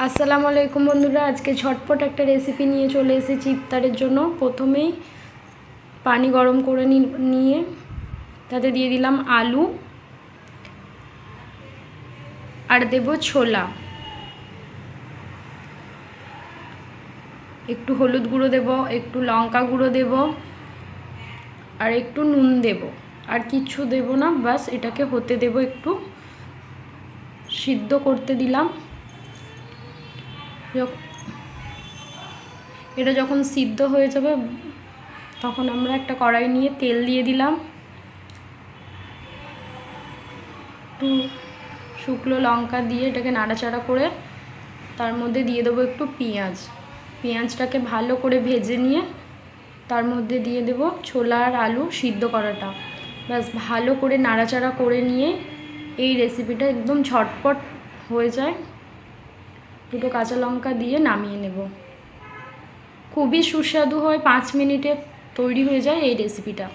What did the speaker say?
আসসালামু আলাইকুম বন্ধুরা, আজকে ঝটপট একটা রেসিপি নিয়ে চলে এসেছি ইফতারের জন্য। প্রথমেই পানি গরম করে নিয়ে তাতে দিয়ে দিলাম আলু আর দেব ছোলা, একটু হলুদ গুঁড়ো দেব, একটু লঙ্কা গুঁড়ো দেব আর একটু নুন দেব, আর কিচ্ছু দেব না। বাস এটাকে হতে দেব, একটু সিদ্ধ করতে দিলাম। এটা যখন সিদ্ধ হয়ে যাবে তখন আমরা একটা কড়াই নিয়ে তেল দিয়ে দিলাম, একটু শুকনো লঙ্কা দিয়ে এটাকে নাড়াচাড়া করে তার মধ্যে দিয়ে দেবো একটু পেঁয়াজটাকে ভালো করে ভেজে নিয়ে তার মধ্যে দিয়ে দেব ছোলা আর আলু সিদ্ধ করাটা। ব্যাস ভালো করে নাড়াচাড়া করে নিয়ে এই রেসিপিটা একদম ঝটপট হয়ে যায়। দুটো কাঁচা লঙ্কা দিয়ে নামিয়ে নেব। খুবই সুস্বাদু হয়, 5 মিনিটে তৈরি হয়ে যায় এই রেসিপিটা।